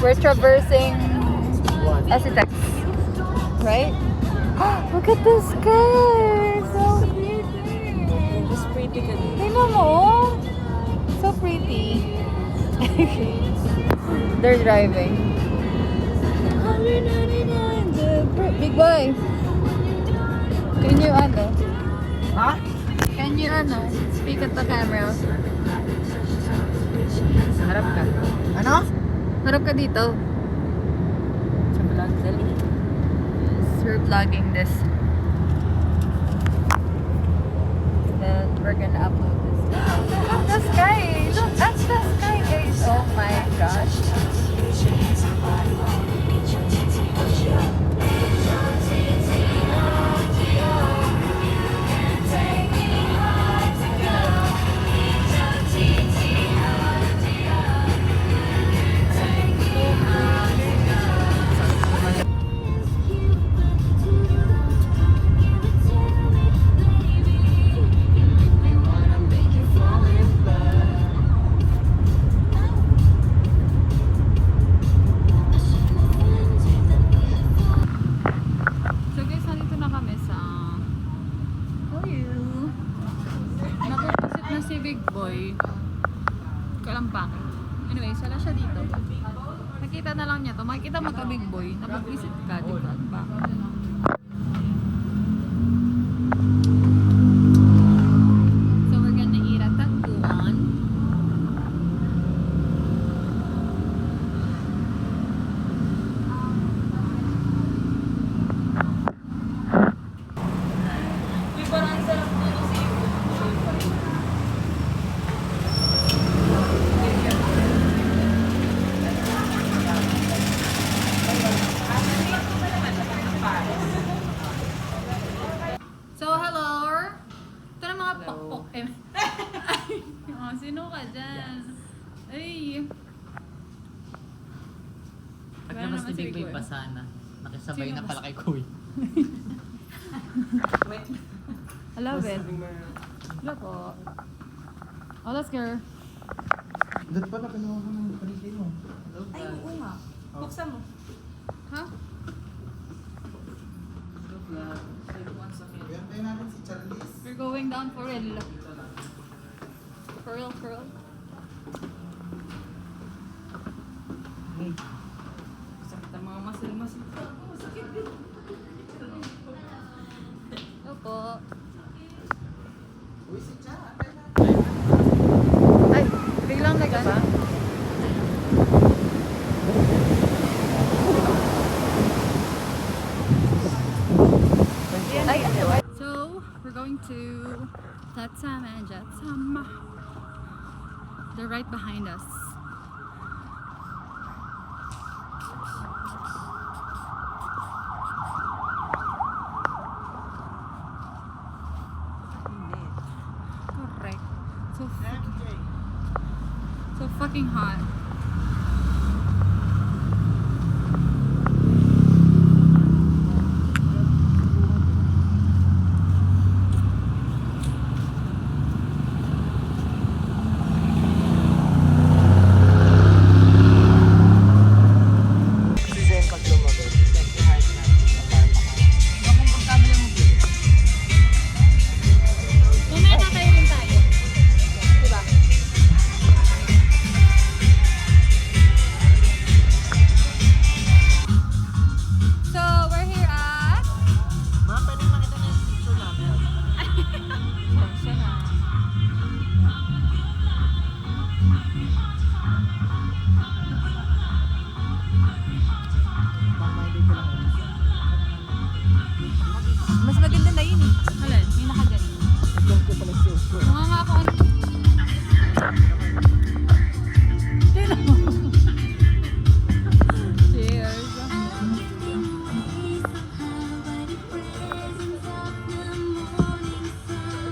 We're traversing Esitex, right? Look at the sky! So pretty! Mas pretty ka din. Tingnan mo, oh. So pretty. They're driving. Big boy! Can you Ha? Can you speak at the camera? Harap ka. Ano? Harap ka dito. Sa vlog, dali. Yes, we're vlogging this. Then we're gonna upload this. Look at the sky! Look, that's the sky, guys! Oh my gosh. So guys, nandito na kami sa Nakukusit na si Big Boy. Kalampang. Anyway, wala siya dito. Nakita na lang niya to. Makikita mo ka Big Boy. Napag-visit ka, di ba? So we're gonna eat at Tagpuan. Uy, parang ang sarap dito si So, hello! Ito na mga pokpok. Oh, sino ka dyan? Ay! Pagkamas ni Big Boy pa sana. Nakisabay Sino na mas- pala kay Kuy. Wait. I love it. Hello po. Oh, let's go. Dad pala, kinuha ko ng paligay mo. Ay, oo nga. Buksan mo. Ha? Biyantay natin si Charlize. We're going down for real. For real, for real. Sakit ang mga masil-masil. Masakit din. Hello po. Uy, si Cha. Ay, biglang nag-ano. So, we're going to Tatsam and Jetsam. They're right behind us. Correct. So fucking hot. Mamaya kakain rin tayo. Diba? So, we're here at... Ma, pwede makita na yung picture namin. Siya na. Pang may baby lang yun. Mas maganda na yun eh. Alin? Yung nakaganyan. Vlog ko pala siya. Mukha nga ako ano. Cheers.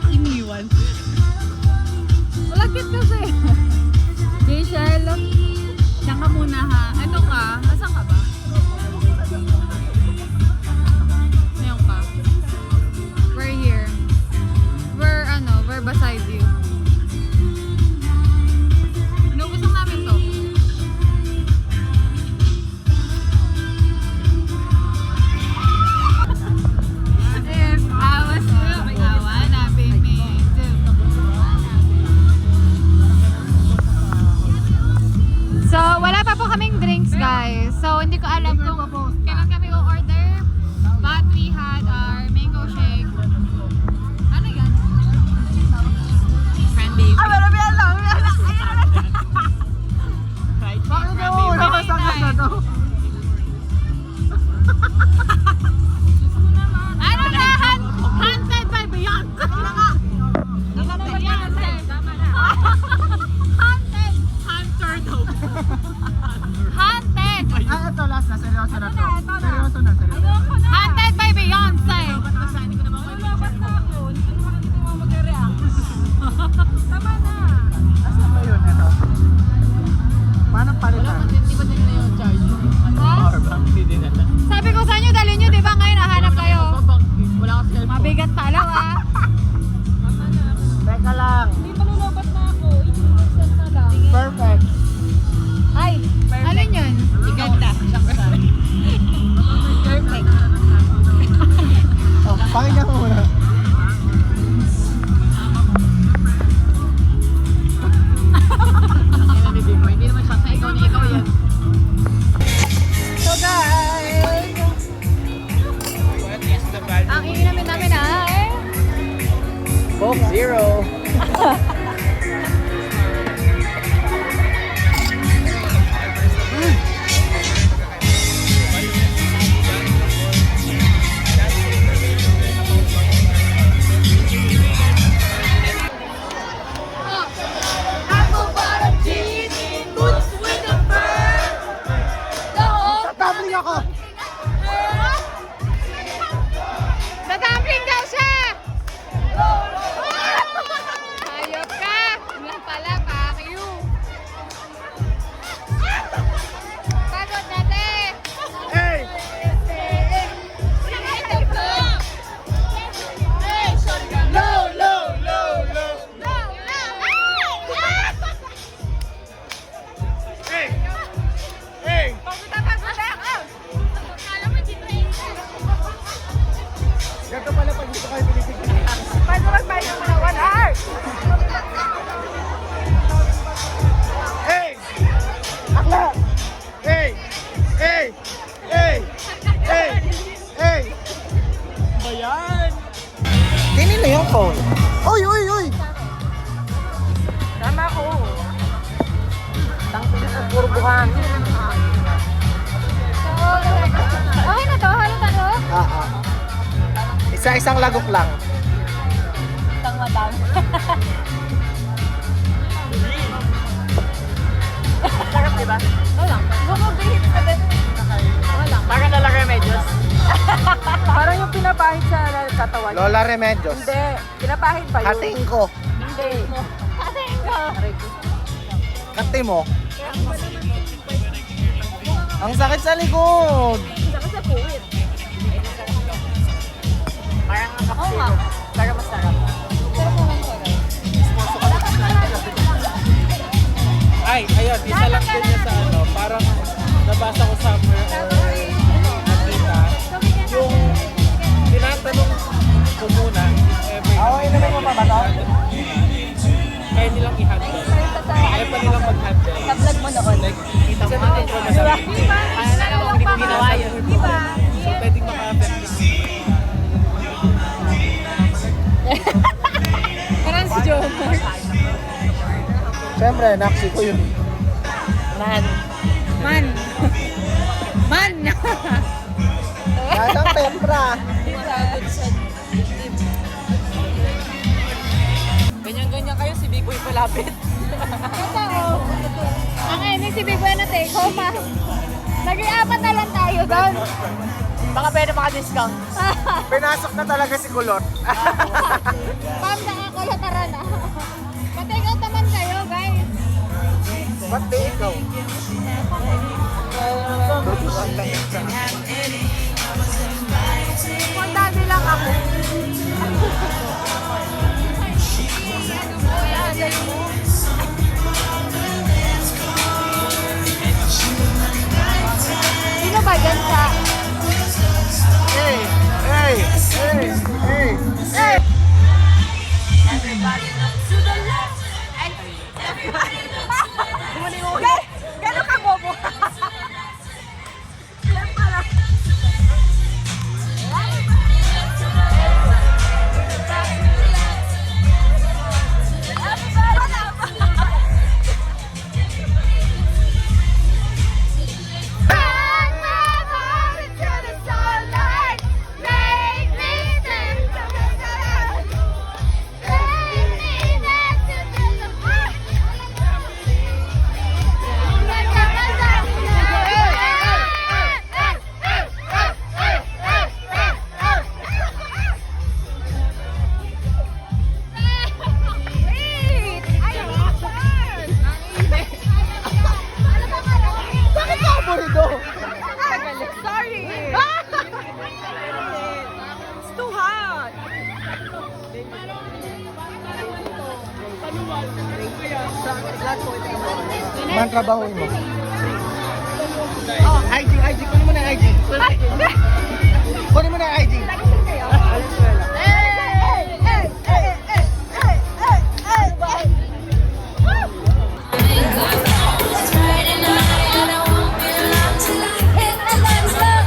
Iniwan. Malagkit kasi. Jay Sherlock. Diyan ka muna ha. Ano ka? Nasaan ka ba? Ngayon ka. We're here. We're beside you. Inubos lang namin to. Coke Zero. Tabling ako! Dadambling daw siya! Hayop ka! Yan pala, pakyu! Pagod natin! Hey! Low, low, low, low! Hey! Hey! Ganito pala pag dito kayo pinipigil. Paano magpahinga mo na 1 hour? Hey! Akla! Hey! Hey! Hey! Hey! Hey! Ba yan? Tinin na yung phone. Uy! Uy! Uy! Tama ko. Tangkina ang puro buhangin. Okay na to? Halata to? Isa-isang lagok lang. Tang madam. Sarap, di ba? Wala. Bumabihit ka din. Wala. Parang nalang remedios. Parang yung pinapahit sa katawan. Lola Remedios. Hindi, pinapahit pa yun. Kating ko. Hindi. Ating ko. Kati mo. Ang sakit sa likod. Saka sa puwit. Parang ang Oo nga. Parang masarap. Pero kung ang sarap. Ay, ayun, isa lang din niya sa ano, parang nabasa ko somewhere or nakita, yung tinatanong ko muna if ever inumin mo pa ba to? kaya nilang i-handle. Kaya pa nilang mag-handle. Sa vlog mo noon. Like, kita mo natin kung masarap. Kaya na lang hindi ko ginawa yun. So, pwedeng maka-affect. Parang si Jomar. Siyempre, naksi ko yun. Man. Man. Man. Kahit ang tempra. Ganyan-ganyan kayo, si Big Boy palapit. Totoo. Ang ending si Big Ben at coma. Nag-iapat na lang tayo doon. Baka pwede maka-discount. Pinasok na talaga si Kulot. Pam, nakakulataran na. Pa-take out naman kayo, guys. Ba't di ikaw? Puntabi lang ako. Sino ba dyan sa... Hey! Hey! Hey! Hey! Hey! Gano'n ka bobo? Sorry! It's too hot! Man, trabahoin mo. Oh, IG, IG. Kunin mo na yung IG. Kunin mo na yung IG. Hit the dance floor,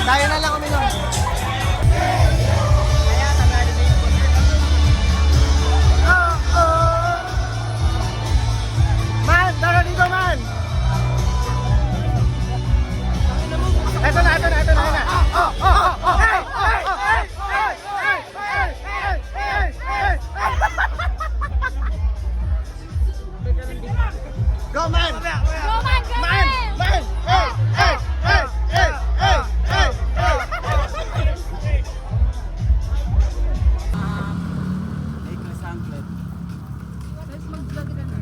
Tayo na lang uminom. Man, tara dito, man! Eto na. Hey! Go, man! Go man! Go man! Man! Let's mag-vlog na na.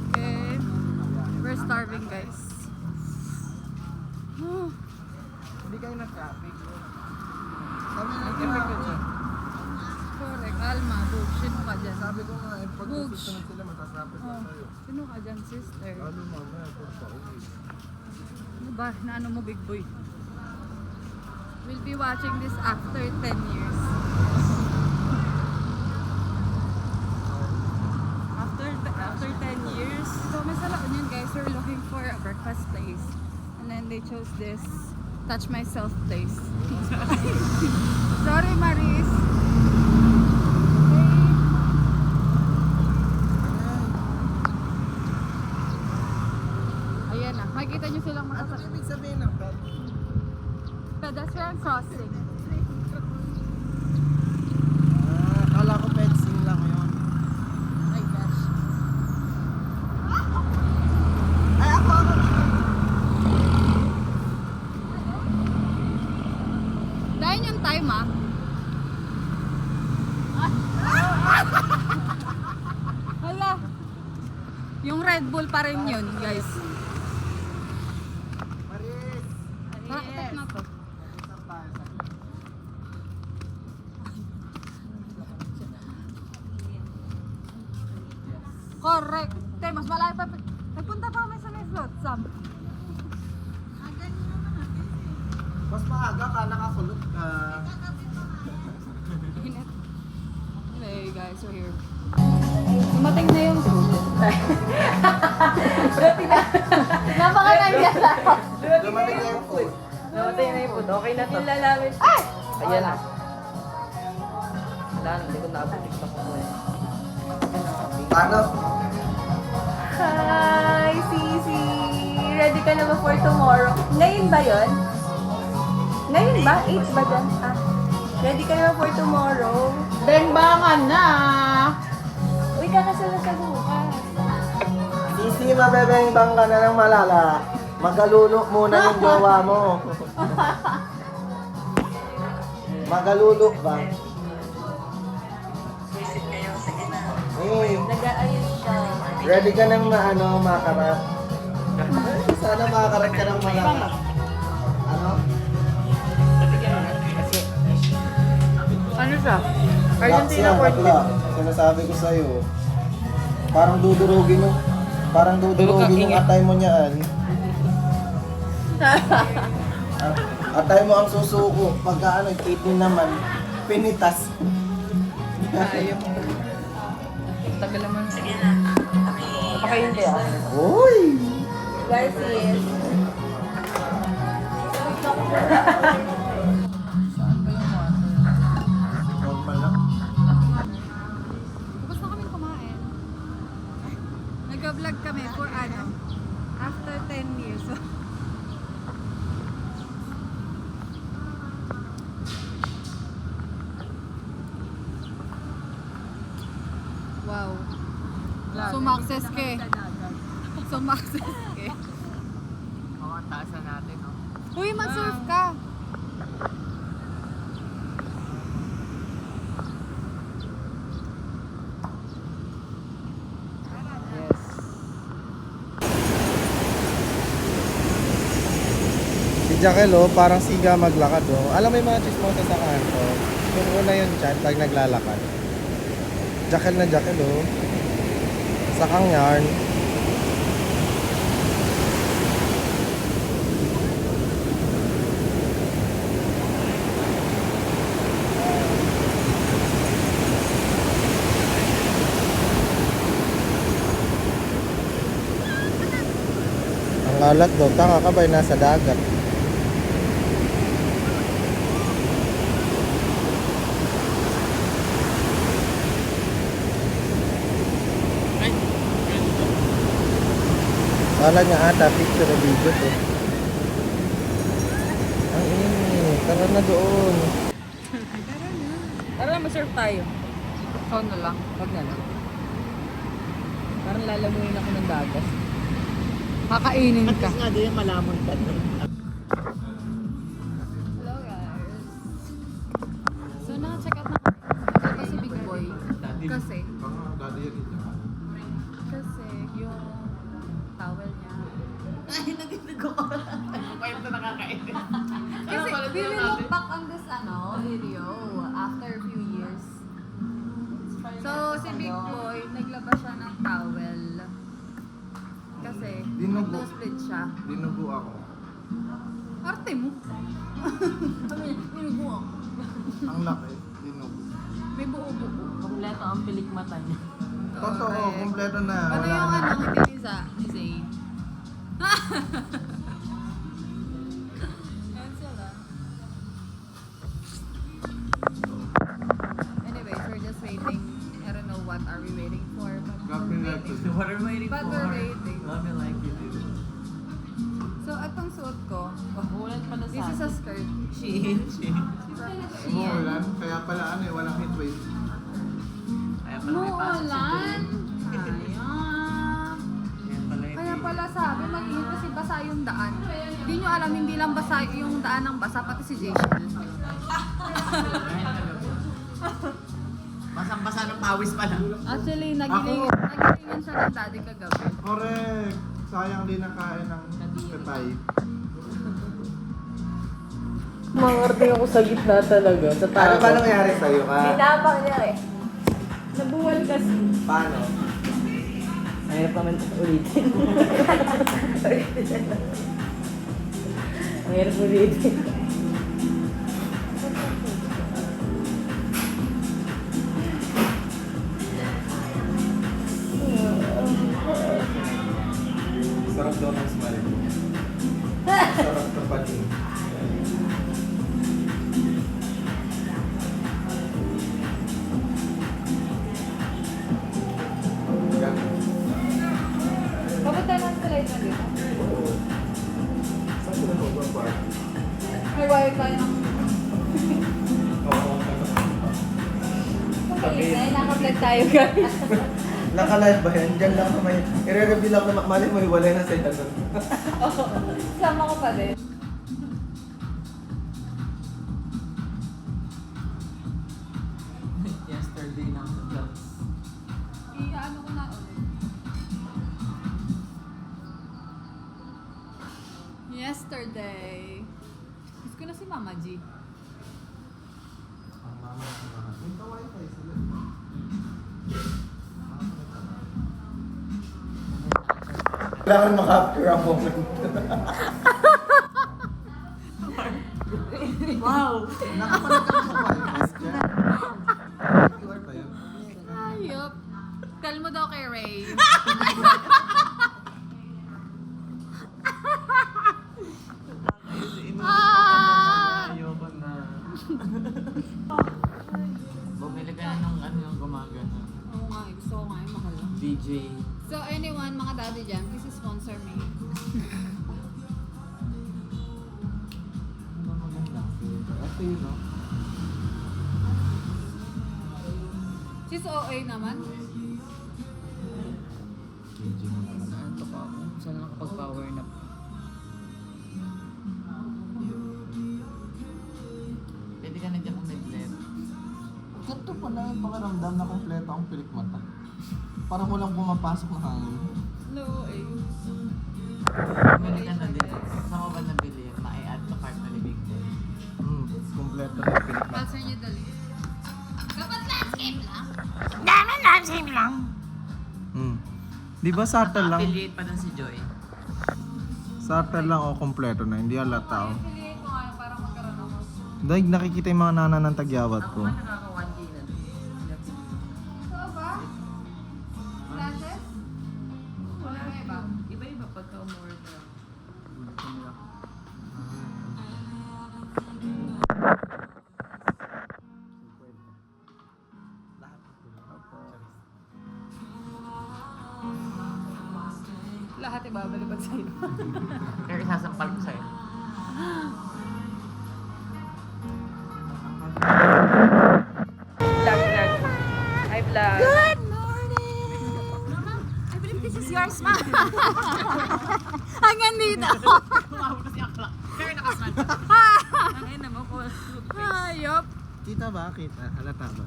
Okay. We're starving, guys. Hindi kayo na-traffic. Correct. Alma, Bug. Sino ka dyan? Sabi ko nga, pag Bugs. susunod sila, matasapit Oh. lang tayo. Sino ka dyan, sister? Ano mamaya, pag pauwi. Ano ba? Naano mo, big boy? We'll be watching this after 10 years. After 10 years. So, may salaon yun, guys. We're looking for a breakfast place. And then they chose this touch myself place. Sorry, Maris. Ayan na. Makikita nyo silang Ano makasakit. ibig sabihin ng pet? Pedestrian crossing. Akala ko fencing lang yun. My gosh. Ay, ako! Dahil yung time Hala. Yung Red Bull pa rin yun, guys. Maris! Bakit na to? Correct. Te, mas malayo pa. Nagpunta pa kami sa may float, Sam. Mas maaga ka, nakakulot ka. Init. Hey guys, we're here. Dumating na yung food. Napaka-nandiyan lang. Dumating na yung food. Namatay na yung food. Okay na to. Nilalamit. Ay! Ayan na. Wala na, hindi ko naabot TikTok ko eh. Paano? Hi, Sisi! Ready ka na ba for tomorrow? Ngayon ba yon? Ngayon ba? 8 ba dyan? Ah. Ready ka na ba for tomorrow? Bengbangan na! Uy, kakasal na sa bukas. Sisi, mabebeng-bang ka na ng malala. Magalulo muna yung jowa mo. Magalulo ba? Hey, Nag-aayos siya. ready ka ng makarat? Sana makarat ka ng malala. Ano? Ano siya? Argentina bakla. Sinasabi ko sa'yo. Parang dudurugin yung atay mo niyaan. Atay mo ang susuko. Pagka kidney naman, pinitas. Ayaw mo. Tagal naman. Napakahindi ah. Uy! Guys, sis. Normal lang. Tapos na kami kumain. Nag-vlog kami for after 10 years. Wow. Sumakses ke. Sumakses ke. Oo, taasan natin, no? Uy, mag-surf ka. Yes. Si Jaquel, parang siga maglakad, Alam mo yung mga chismosa sa kanto? Yung una yun dyan, pag naglalakad. Jaquel na Jaquel, Sakang yarn. Ang alat daw, tanga ka ba, nasa dagat. Kala niya ata picture o video to. Ang init. Tara na doon. Tara na, ma-surf tayo. Ikaw na lang. Wag na lang. Parang lalamuin ako ng dagat. Kakainin At ka. least nga din malamon ka doon. Hello guys. So naka-check out na ako si Big Boy. Kasi yung towel niya. Ay, nagtigo ko. Ano pa yung nakakainin? Kasi we will look back on this video after a few years. So si Big Boy, naglabas siya ng towel. Kasi Dinugo. nag-split siya. Dinugo ako. Arte mo. Minugo ako. Ang laki. Dinugo. May buo-buo. Kompleto ang pilik mata niya. Totoo, Correct. kompleto na. Ano Wala yung na. hindi ni Zane? Cancel ah. Anyways, we're just waiting. I don't know what are we waiting for. But we're waiting. What are we waiting But for? we're waiting. Love me like you do. So, itong suot ko, Ulan pala sa this is a skirt. Shein. Umuulan, kaya pala walang heat wave. Kaya pala may pasok si Muulan! Joy. Sayang! Kaya pala Kaya pala sabi, mag-init kasi basa yung daan. Hindi nyo alam, hindi lang basa yung daan ng basa, pati si Jason. Basang-basa ng pawis pa lang. Actually, nagilingan siya ng daddy kagabi. Correct. Sayang din nakain ng katay. Mangarte ako sa gitna talaga. Sa Ano ba nangyari sa'yo ka? Tinapang niya eh. Nabuwal kasi. Paano? Mahirap naman ulitin. Mahirap ulitin. Sarap daw ng smile mo. Sarap ng pating. Papunta lang sa light na dito. Saan sila magbaba? May wifi ng... Oo. Ay, naka-vlog tayo guys. Naka-live ba yan? Diyan lang may... I-reveal ako na mali mo, hiwalay na sila nun. Sama ko pa din. Yesterday lang sa vlogs. Ano ko na ulit. Yesterday. Miss ko na si Mama G. Punta wifi sila. Kailangan makapture ang moment. Wow! Nakapalag ka sa wifi dyan. QR pa yun? Ayop. Tell mo daw kay Ray. Ayoko na. Bumili ka na ng ano yung gumagana. Oo nga, gusto ko nga yung mahal. DJ. So anyone, mga daddy dyan, please sponsor me. Ano maganda? Ito yun, no? She's OA naman. DJ mo naman. Ito pa ako. Saan nakapag-power nap? Pwede ka na dyan kung nag-left. Ganito pala yung pakiramdam na kompleto ang pilik mata. Parang walang pumapasok na hangin. No, OA. Bumili ka na din. Saan mo ba nabili? Ma-i-add to cart na ni Big Boy. Kompleto na yung pilik mata. Sponsor niyo dali. Dapat landscape lang. Di ba subtle lang? Affiliate pa dun si Joy. Subtle lang o kompleto na, hindi halata o. Affiliate ko nga yung para magkaroon ako. Dahil nakikita yung mga nana ng tagyawat Ako ko. nga nakaka 1K na din. So ba? Lashes? Wala na iba. Iba-iba pagka umorder. lahat ibabalibag sa'yo. Pero isasampal ko sa'yo. Vlog. Hi, vlog. Good morning! I believe this is yours, ma. Hanggang dito. Tumawag na si Akla. Pero nakasal. Ay, naman ko. Hayop. Kita ba? Kita. Halata ba?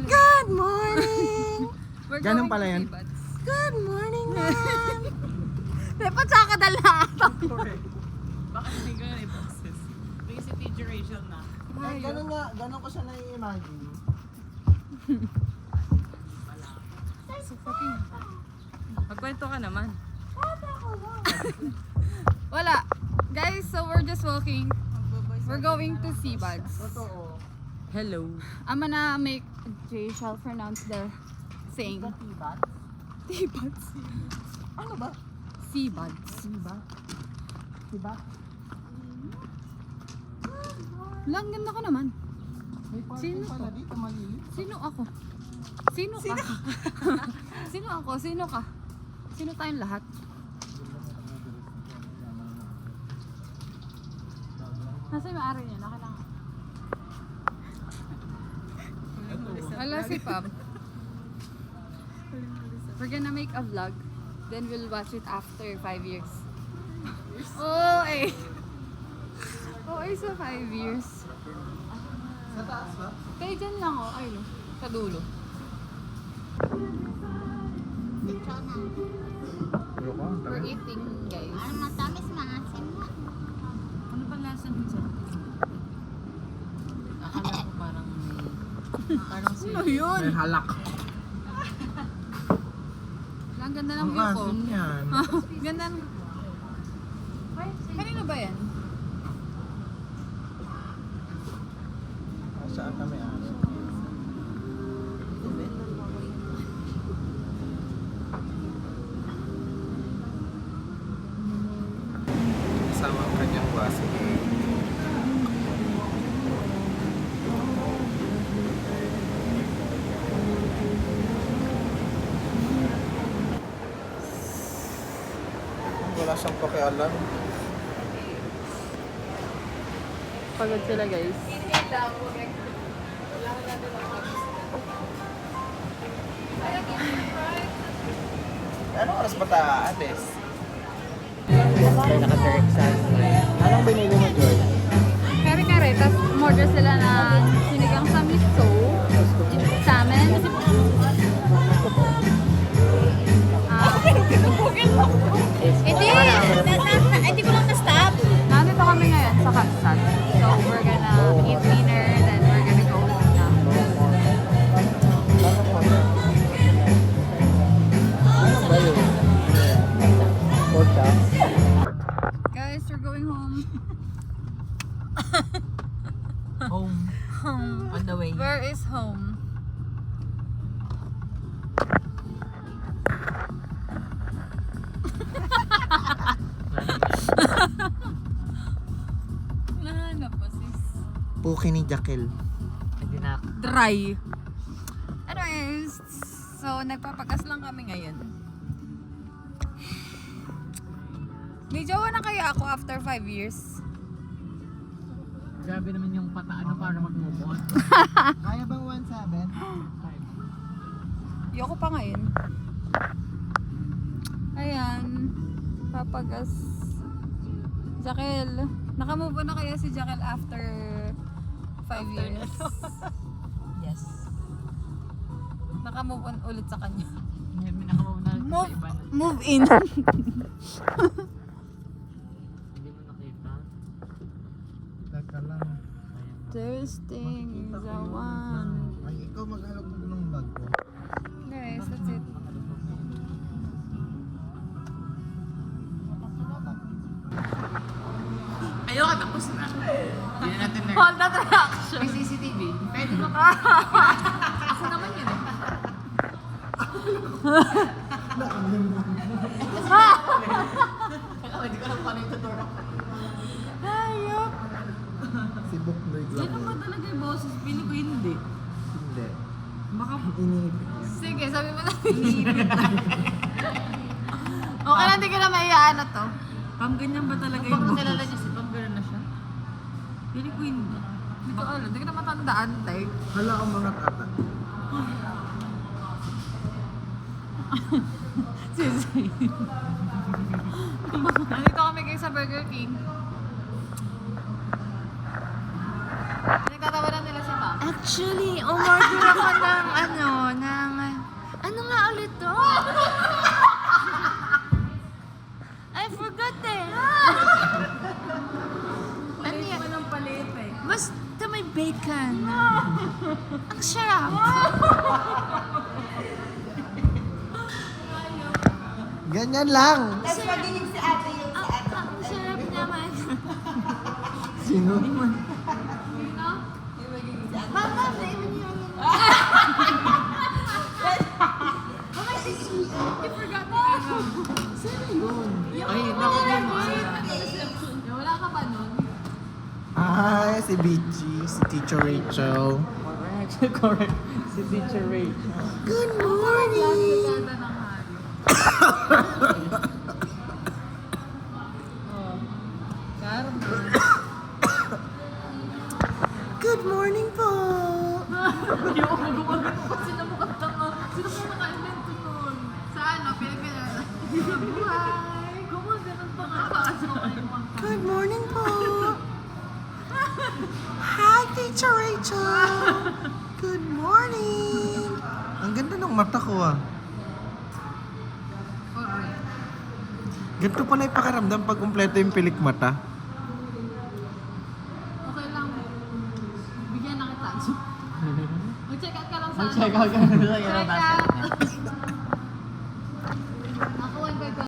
Good morning! We're Ganun going pala to yan. Sibads. Good morning, ma'am! Dapat sa kadala. Baka hindi ka na i-process. May si Teacher Rachel na. Ay, ganun nga. Ganun ko siya na-imagine. Magkwento ka naman. Wala. Guys, so we're just walking. We're going to Sibads. Totoo. Hello. I'm gonna make Jay shall pronounce the saying. Sibads. Ano ba? Sibads. Diba? Lang ganda ko naman. May parking Sino pala to? dito. Malilit. Sino ako? Sino ka? Sino ako? Sino ka? Sino tayong lahat? Nasa yung ari niya? Nakailangan. Wala si Pam. We're gonna make a vlog. Then we'll watch it after 5 years. Oh, eh. Oh, eh, sa 5 years. Sa taas ba? Kaya dyan lang, oh. Ay, no. Sa dulo. We're eating, guys. Ano ba lasa nun sa akala ko parang si Ano yun? May halak. Ang ganda ng Ang view ko. asin yan. Ganda ng... Kanino ba yan? Saan kami aso? Kasama ang kanyang waso. Wala siyang pakialam. Pagod sila, guys. Ano oras ba ta, Ades? Kaya naka-direct sa Anong binili mo, Joy? Kare-kare, tapos umorder sila na sinigang sa miso, salmon. Hindi ko lang na-stop. Nandito kami ngayon sa Katsat. So, we're gonna eat dinner, then we're gonna go home na. Ano ba yun? Podcast? Guys, we're going home. home. Home. On the way. Where is home? Nahanap pa sis. Puki ni Jakel. Hindi na. Dry. Anyways, so nagpapagas lang kami ngayon. May jowa na kaya ako after 5 years? Grabe naman yung pataan para mag-move on. Kaya bang 1.7? Ayoko pa ngayon. Ayan. Papagas. Jakel. Nakamove on na kaya si Jakel after 5 years? Yes. Nakamove on ulit sa kanya. May nakamove na sa Move, iba na. move in. Hindi mo nakita. Teka lang. Thirsting is a one. Ay, ikaw maghalog ng bag ko. Guys, that's it. Ayoko, tapos na. Hindi na natin na. Hold that reaction. May CCTV. Pwede ba? Ako naman yun eh. Hindi ko alam paano yung tuturo. Hayop. Si Buknoy Yan naman talaga yung boses. Pili ko hindi. Hindi. Baka Iniipit niya. Sige, sabi mo na. Okay lang, hindi ka na maiyaano to. Pam, ganyan ba talaga Pag yung nakilala niya si Pam, gano'n na siya. Pili ko hindi. Hindi ko alam, hindi ko na matandaan, tay. Hala ang mga tata. Nandito kami kayo sa Burger King. Nagtatawanan nila si Ma'am. Actually, umorder ako ng ano nga ulit to? I forgot eh. Ano yan? Anong palit eh? Basta may bacon. Ang sarap. Ganyan lang. Ang sarap naman. Sino? Mama, naiwan niyo yung... Ay, naku mo. Wala ka pa nun? Ay, si Bichi, si Teacher Rachel. Correct. Si Teacher Rachel. Good Lagi morning! ganda ng hari. Good morning po! Sino mo katanga? Sino mo naka-invento nun? Sa ano? Pilipinas? Sa buhay! Gumaganon pa nga pa. Good morning po! Hi, Teacher Rachel! Good morning! Ang ganda ng mata ko ah. Ganito pala yung pakiramdam pag kumpleto yung pilik mata. Okay lang. Bigyan na kita. Mag-check out ka lang sa Mag-check out ka na lang Check yung out.